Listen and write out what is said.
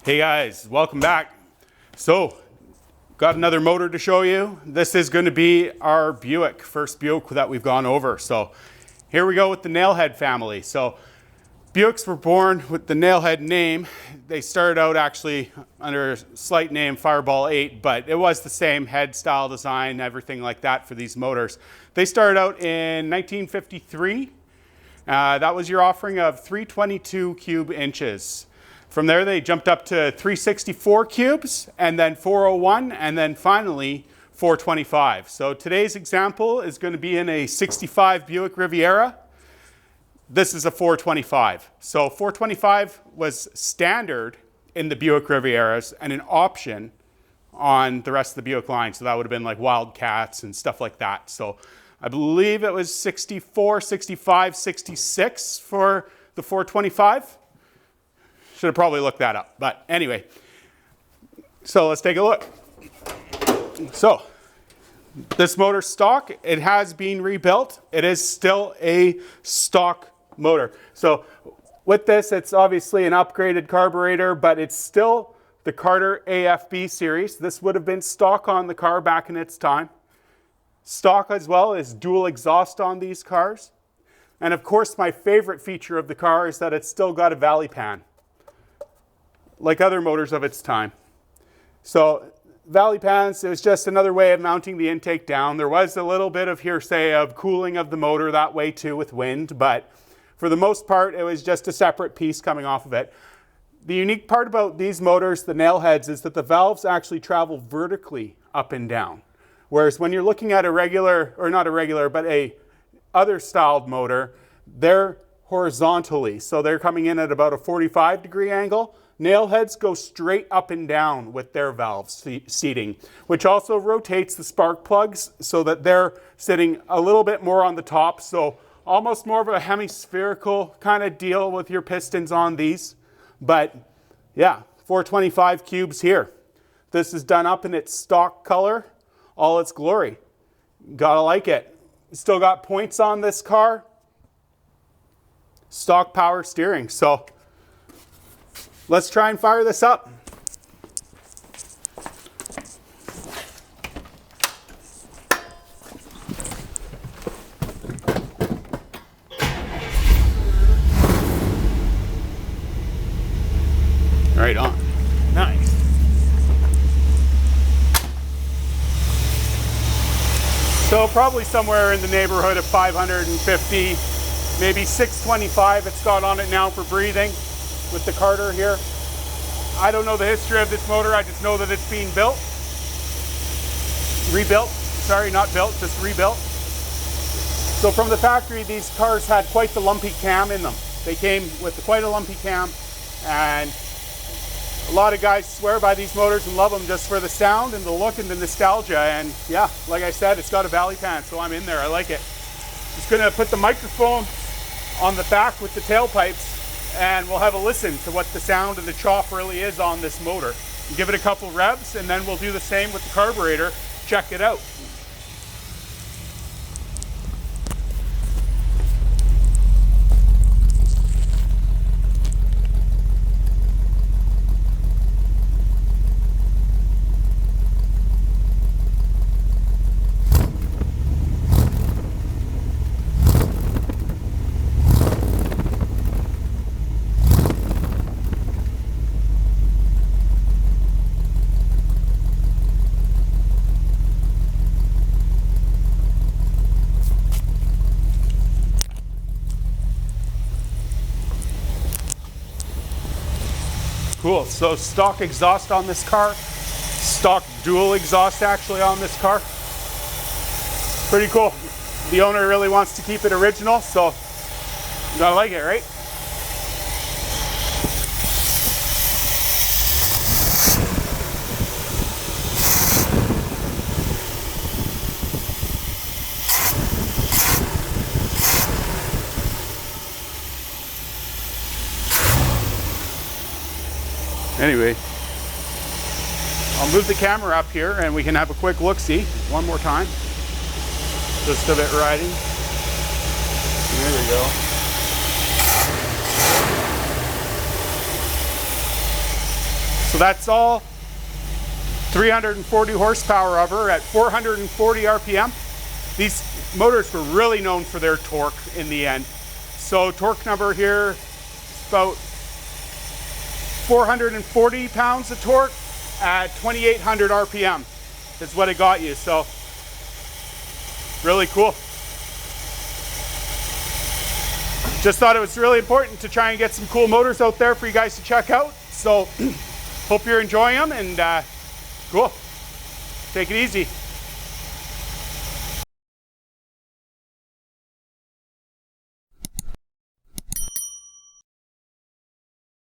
Hey guys, welcome back. So, got another motor to show you. This is going to be our Buick, first Buick that we've gone over. So, here we go with the Nailhead family. So, Buicks were born with the Nailhead name. They started out actually under a slight name, Fireball 8, but it was the same head style design, everything like that for these motors. They started out in 1953. That was your offering of 322 cube inches. From there, they jumped up to 364 cubes, and then 401, and then finally 425. So today's example is going to be in a 65 Buick Riviera. This is a 425. So 425 was standard in the Buick Rivieras and an option on the rest of the Buick line. So that would have been like Wildcats and stuff like that. So I believe it was 64, 65, 66 for the 425. Should have probably looked that up, but anyway. So let's take a look. So this motor stock, it has been rebuilt. It is still a stock motor. So with this, it's obviously an upgraded carburetor, but it's still the Carter AFB series. This would have been stock on the car back in its time. Stock as well is dual exhaust on these cars. And of course, my favorite feature of the car is that it's still got a valley pan, like other motors of its time. So valley pans, it was just another way of mounting the intake down. There was a little bit of hearsay of cooling of the motor that way too with wind, but for the most part, it was just a separate piece coming off of it. The unique part about these motors, the Nailheads, is that the valves actually travel vertically up and down. Whereas when you're looking at a regular, or not a regular, but a other styled motor, they're horizontally. So they're coming in at about a 45-degree angle. Nailheads go straight up and down with their valve seating, which also rotates the spark plugs so that they're sitting a little bit more on the top. So almost more of a hemispherical kind of deal with your pistons on these. But yeah, 425 cubes here. This is done up in its stock color, all its glory. Gotta like it. Still got points on this car. Stock power steering. So let's try and fire this up. Right on. Nice. So probably somewhere in the neighborhood of 550, maybe 625 it's got on it now for breathing with the Carter here. I don't know the history of this motor, I just know that it's being built. Rebuilt, sorry, not built, just rebuilt. So from the factory, these cars had quite the lumpy cam in them. They came with quite a lumpy cam, and a lot of guys swear by these motors and love them just for the sound and the look and the nostalgia. And yeah, like I said, it's got a valley pan, so I'm in there, I like it. Just gonna put the microphone on the back with the tailpipes, and we'll have a listen to what the sound and the chop really is on this motor. Give it a couple revs, and then we'll do the same with the carburetor. Check it out. Cool, so stock exhaust on this car, stock dual exhaust actually on this car. Pretty cool. The owner really wants to keep it original, so you gotta like it, right? Anyway, I'll move the camera up here and we can have a quick look-see one more time. Just of it riding. There we go. So that's all 340 horsepower of her at 440 RPM. These motors were really known for their torque in the end. So torque number here, about 440 pounds of torque at 2,800 RPM is what it got you. So really cool. Just thought it was really important to try and get some cool motors out there for you guys to check out. So hope you're enjoying them, and cool. Take it easy.